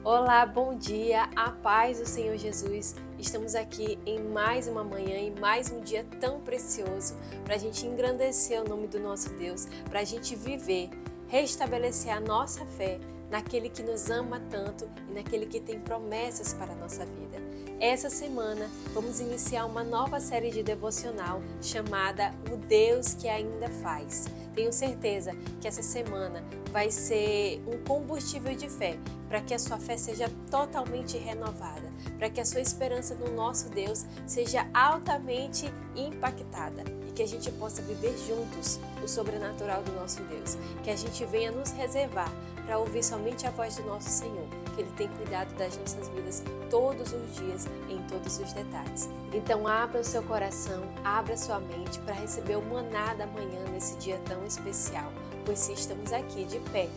Olá, bom dia, a paz do Senhor Jesus. Estamos aqui em mais uma manhã, em mais um dia tão precioso para a gente engrandecer o nome do nosso Deus, para a gente viver, restabelecer a nossa fé naquele que nos ama tanto e naquele que tem promessas para a nossa vida. Essa semana vamos iniciar uma nova série de devocional chamada O Deus que Ainda Faz. Tenho certeza que essa semana vai ser um combustível de fé para que a sua fé seja totalmente renovada, para que a sua esperança no nosso Deus seja altamente impactada e que a gente possa viver juntos o sobrenatural do nosso Deus, que a gente venha nos reservar para ouvir somente a voz do nosso Senhor, que Ele tem cuidado das nossas vidas todos os dias, em todos os detalhes. Então abra o seu coração, abra a sua mente para receber o maná da manhã nesse dia tão especial, pois se estamos aqui de pé,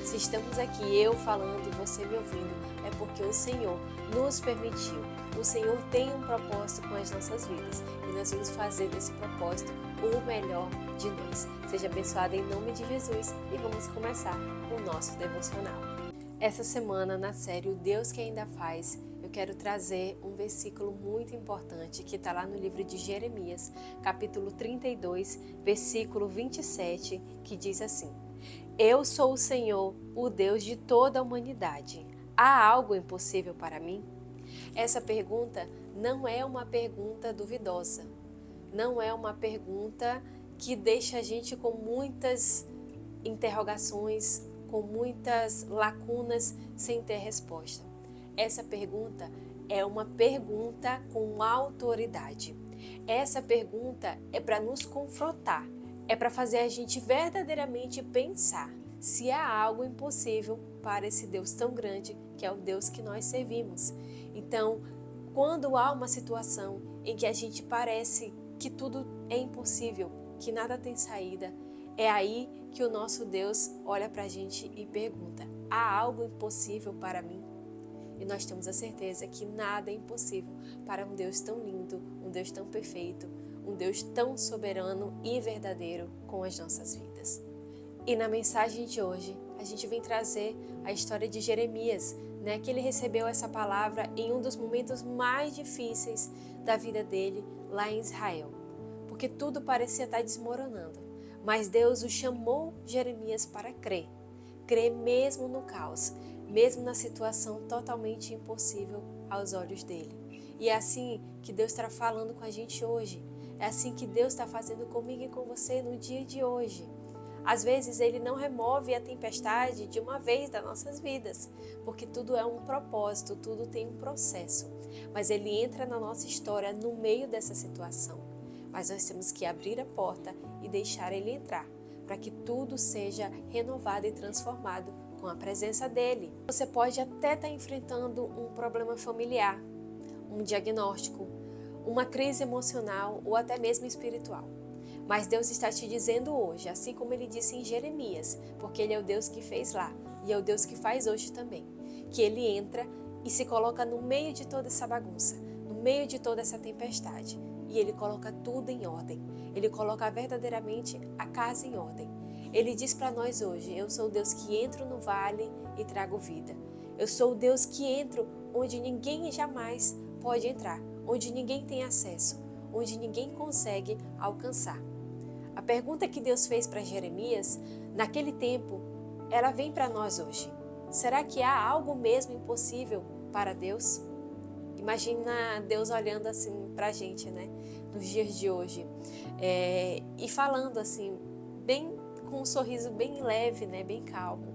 se estamos aqui eu falando e você me ouvindo, é porque o Senhor nos permitiu. O Senhor tem um propósito com as nossas vidas e nós vamos fazer desse propósito o melhor de nós. Seja abençoado em nome de Jesus e vamos começar o nosso devocional. Essa semana, na série O Deus que Ainda Faz, eu quero trazer um versículo muito importante que está lá no livro de Jeremias, capítulo 32, versículo 27, que diz assim: Eu sou o Senhor, o Deus de toda a humanidade. Há algo impossível para mim? Essa pergunta não é uma pergunta duvidosa, não é uma pergunta que deixa a gente com muitas interrogações, com muitas lacunas sem ter resposta. Essa pergunta é uma pergunta com autoridade. Essa pergunta é para nos confrontar, é para fazer a gente verdadeiramente pensar se há algo impossível para esse Deus tão grande que é o Deus que nós servimos. Então, quando há uma situação em que a gente parece que tudo é impossível, que nada tem saída, é aí que o nosso Deus olha para a gente e pergunta: há algo impossível para mim? E nós temos a certeza que nada é impossível para um Deus tão lindo, um Deus tão perfeito, um Deus tão soberano e verdadeiro com as nossas vidas. E na mensagem de hoje, a gente vem trazer a história de Jeremias, que ele recebeu essa palavra em um dos momentos mais difíceis da vida dele lá em Israel, porque tudo parecia estar desmoronando. Mas Deus o chamou Jeremias para crer mesmo no caos, mesmo na situação totalmente impossível aos olhos dele. E é assim que Deus está falando com a gente hoje, é assim que Deus está fazendo comigo e com você no dia de hoje. Às vezes Ele não remove a tempestade de uma vez das nossas vidas, porque tudo é um propósito, tudo tem um processo. Mas Ele entra na nossa história no meio dessa situação. Mas nós temos que abrir a porta e deixar Ele entrar, para que tudo seja renovado e transformado com a presença dEle. Você pode até estar enfrentando um problema familiar, um diagnóstico, uma crise emocional ou até mesmo espiritual. Mas Deus está te dizendo hoje, assim como Ele disse em Jeremias, porque Ele é o Deus que fez lá e é o Deus que faz hoje também, que Ele entra e se coloca no meio de toda essa bagunça, no meio de toda essa tempestade, e Ele coloca tudo em ordem. Ele coloca verdadeiramente a casa em ordem. Ele diz para nós hoje: eu sou o Deus que entro no vale e trago vida. Eu sou o Deus que entro onde ninguém jamais pode entrar, onde ninguém tem acesso, onde ninguém consegue alcançar. A pergunta que Deus fez para Jeremias, naquele tempo, ela vem para nós hoje. Será que há algo mesmo impossível para Deus? Imagina Deus olhando assim para a gente, nos dias de hoje, e falando assim, com um sorriso bem leve, bem calmo,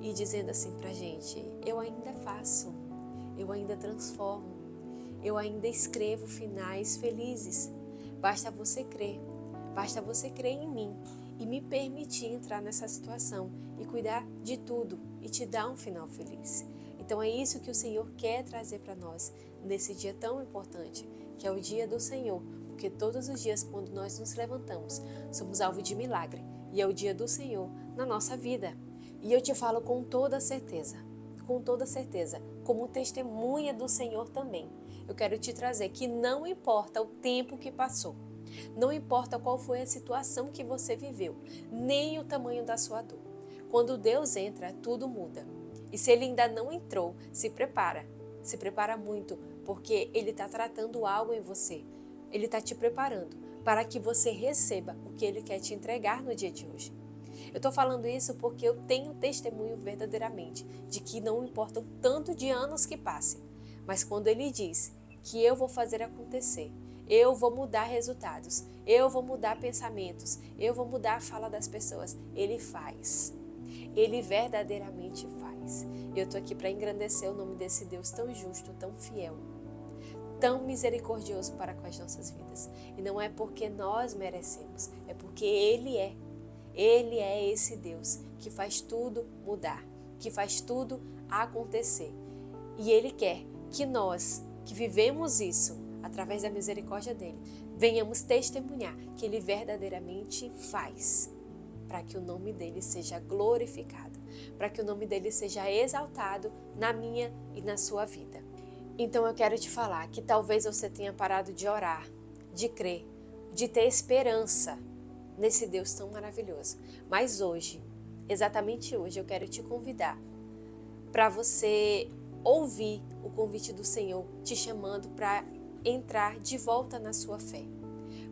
e dizendo assim para a gente: eu ainda faço, eu ainda transformo, eu ainda escrevo finais felizes. Basta você crer em mim e me permitir entrar nessa situação e cuidar de tudo e te dar um final feliz. Então é isso que o Senhor quer trazer para nós nesse dia tão importante, que é o dia do Senhor, porque todos os dias quando nós nos levantamos, somos alvo de milagre e é o dia do Senhor na nossa vida. E eu te falo com toda certeza, como testemunha do Senhor também, eu quero te trazer que não importa o tempo que passou, não importa qual foi a situação que você viveu, nem o tamanho da sua dor. Quando Deus entra, tudo muda. E se ele ainda não entrou, se prepara muito, porque ele está tratando algo em você. Ele está te preparando para que você receba o que ele quer te entregar no dia de hoje. Eu estou falando isso porque eu tenho testemunho verdadeiramente de que não importa o tanto de anos que passem, mas quando ele diz que eu vou fazer acontecer, eu vou mudar resultados, eu vou mudar pensamentos, eu vou mudar a fala das pessoas, ele faz. Ele verdadeiramente faz. Eu estou aqui para engrandecer o nome desse Deus tão justo, tão fiel, tão misericordioso para com as nossas vidas. E não é porque nós merecemos, é porque Ele é. Ele é esse Deus que faz tudo mudar, que faz tudo acontecer. E Ele quer que nós, que vivemos isso, através da misericórdia dEle, venhamos testemunhar que Ele verdadeiramente faz, para que o nome dEle seja glorificado, para que o nome dEle seja exaltado na minha e na sua vida. Então eu quero te falar que talvez você tenha parado de orar, de crer, de ter esperança nesse Deus tão maravilhoso. Mas hoje, exatamente hoje, eu quero te convidar para você ouvir o convite do Senhor te chamando para entrar de volta na sua fé,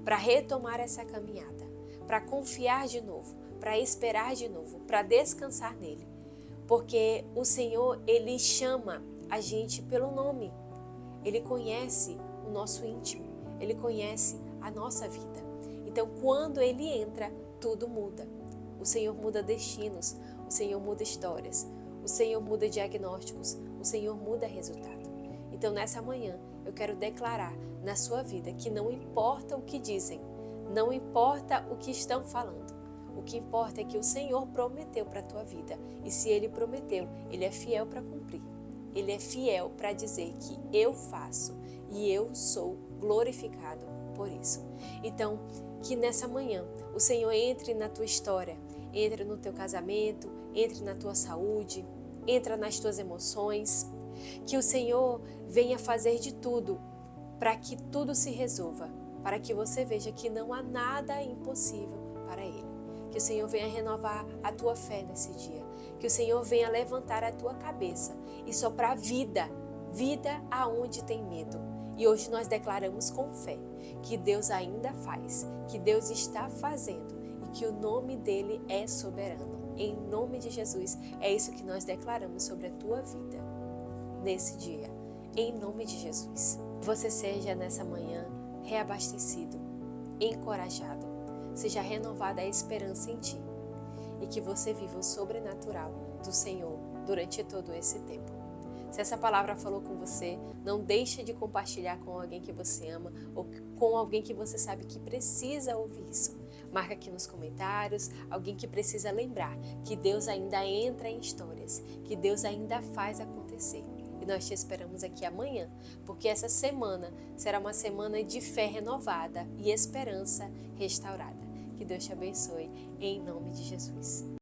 para retomar essa caminhada, para confiar de novo, para esperar de novo, para descansar nele. Porque o Senhor, Ele chama a gente pelo nome. Ele conhece o nosso íntimo, Ele conhece a nossa vida. Então, quando Ele entra, tudo muda. O Senhor muda destinos, o Senhor muda histórias, o Senhor muda diagnósticos, o Senhor muda resultado. Então, nessa manhã, eu quero declarar na sua vida que não importa o que dizem, não importa o que estão falando, o que importa é que o Senhor prometeu para a tua vida. E se Ele prometeu, Ele é fiel para cumprir. Ele é fiel para dizer que eu faço e eu sou glorificado por isso. Então, que nessa manhã o Senhor entre na tua história, entre no teu casamento, entre na tua saúde, entra nas tuas emoções. Que o Senhor venha fazer de tudo para que tudo se resolva, para que você veja que não há nada impossível para Ele. Que o Senhor venha renovar a tua fé nesse dia. Que o Senhor venha levantar a tua cabeça e soprar vida, vida aonde tem medo. E hoje nós declaramos com fé que Deus ainda faz, que Deus está fazendo e que o nome dEle é soberano. Em nome de Jesus, é isso que nós declaramos sobre a tua vida nesse dia. Em nome de Jesus. Você seja nessa manhã reabastecido, encorajado, seja renovada a esperança em ti e que você viva o sobrenatural do Senhor durante todo esse tempo. Se essa palavra falou com você, não deixe de compartilhar com alguém que você ama ou com alguém que você sabe que precisa ouvir isso. Marca aqui nos comentários alguém que precisa lembrar que Deus ainda entra em histórias, que Deus ainda faz acontecer. E nós te esperamos aqui amanhã, porque essa semana será uma semana de fé renovada e esperança restaurada. Que Deus te abençoe, em nome de Jesus.